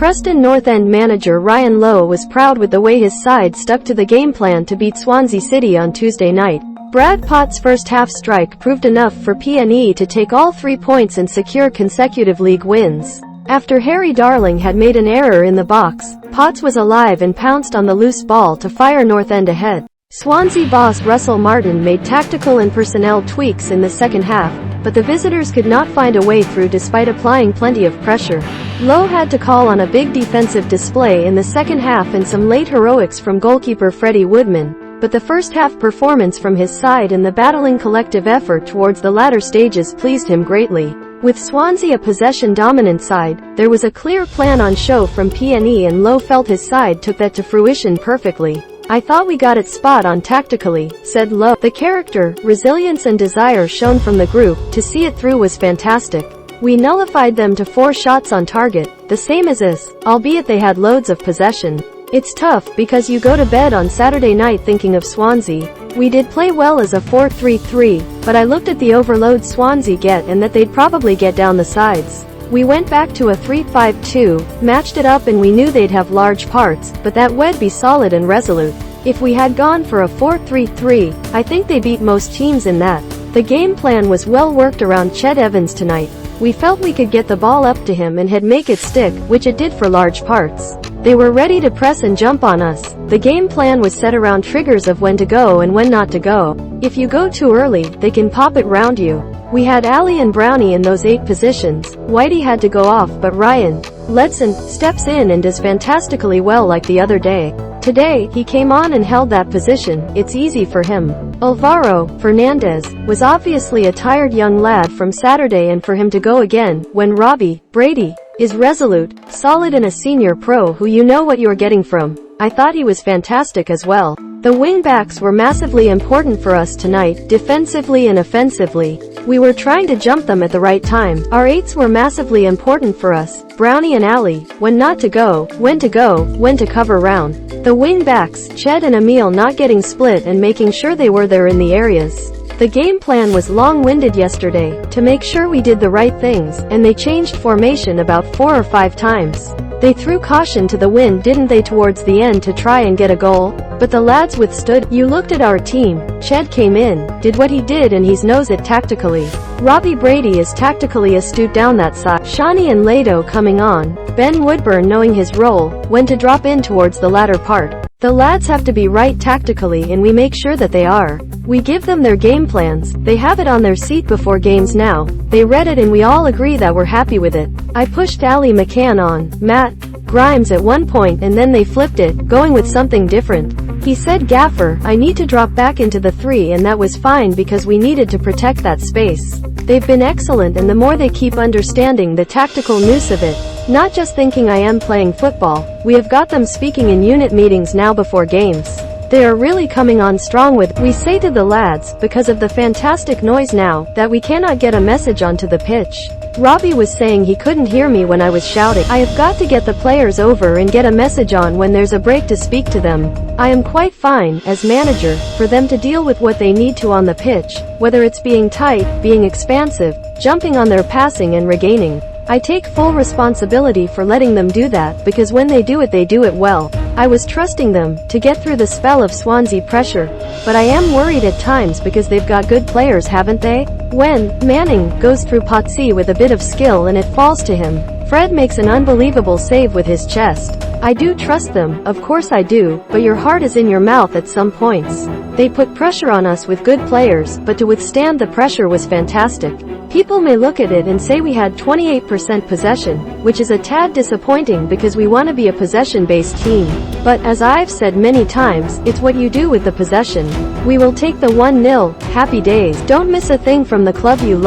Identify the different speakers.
Speaker 1: Preston North End manager Ryan Lowe was proud with the way his side stuck to the game plan to beat Swansea City on Tuesday night. Brad Potts' first-half strike proved enough for PNE to take all 3 points and secure consecutive league wins. After Harry Darling had made an error in the box, Potts was alive and pounced on the loose ball to fire North End ahead. Swansea boss Russell Martin made tactical and personnel tweaks in the second half, but the visitors could not find a way through despite applying plenty of pressure. Lowe had to call on a big defensive display in the second half and some late heroics from goalkeeper Freddie Woodman, but the first-half performance from his side and the battling collective effort towards the latter stages pleased him greatly. With Swansea a possession-dominant side, there was a clear plan on show from PNE and Lowe felt his side took that to fruition perfectly. "I thought we got it spot on tactically," said Lowe. "The character, resilience and desire shown from the group to see it through was fantastic. We nullified them to 4 shots on target, the same as us, albeit they had loads of possession. It's tough because you go to bed on Saturday night thinking of Swansea. We did play well as a 4-3-3, but I looked at the overload Swansea get and that they'd probably get down the sides. We went back to a 3-5-2, matched it up and we knew they'd have large parts, but that we'd be solid and resolute. If we had gone for a 4-3-3, I think they beat most teams in that. The game plan was well worked around Ched Evans tonight. We felt we could get the ball up to him and he'd make it stick, which it did for large parts. They were ready to press and jump on us. The game plan was set around triggers of when to go and when not to go. If you go too early, they can pop it round you. We had Ali and Browney in those 8 positions. Whitey had to go off, but Ryan Ledson steps in and does fantastically well like the other day. Today, he came on and held that position. It's easy for him. Alvaro Fernandez was obviously a tired young lad from Saturday, and for him to go again when Robbie Brady is resolute, solid and a senior pro who you know what you're getting from. I thought he was fantastic as well. The wing-backs were massively important for us tonight, defensively and offensively. We were trying to jump them at the right time. Our 8s were massively important for us, Browney and Ali, when not to go, when to cover round. The wing-backs, Ched and Emil not getting split and making sure they were there in the areas. The game plan was long-winded yesterday, to make sure we did the right things, and they changed formation about 4 or 5 times. They threw caution to the wind, didn't they, towards the end to try and get a goal? But the lads withstood. You looked at our team. Ched came in, did what he did and he knows it tactically. Robbie Brady is tactically astute down that side. Seani and Ledo coming on. Ben Woodburn knowing his role, when to drop in towards the latter part. The lads have to be right tactically and we make sure that they are. We give them their game plans, they have it on their seat before games now. They read it and we all agree that we're happy with it. I pushed Ali McCann on Matt Grimes at one point and then they flipped it, going with something different. He said, "Gaffer, I need to drop back into the 3," and that was fine because we needed to protect that space. They've been excellent and the more they keep understanding the tactical nous of it, not just thinking I am playing football, we have got them speaking in unit meetings now before games. They are really coming on strong with, we say to the lads, because of the fantastic noise now, that we cannot get a message onto the pitch. Robbie was saying he couldn't hear me when I was shouting. I have got to get the players over and get a message on when there's a break to speak to them. I am quite fine, as manager, for them to deal with what they need to on the pitch, whether it's being tight, being expansive, jumping on their passing and regaining. I take full responsibility for letting them do that because when they do it well. I was trusting them to get through the spell of Swansea pressure, but I am worried at times because they've got good players, haven't they? When Manning goes through Pottsy with a bit of skill and it falls to him, Fred makes an unbelievable save with his chest. I do trust them, of course I do, but your heart is in your mouth at some points. They put pressure on us with good players, but to withstand the pressure was fantastic. People may look at it and say we had 28% possession, which is a tad disappointing because we want to be a possession-based team. But, as I've said many times, it's what you do with the possession. We will take the 1-0, happy days. Don't miss a thing from the club you love.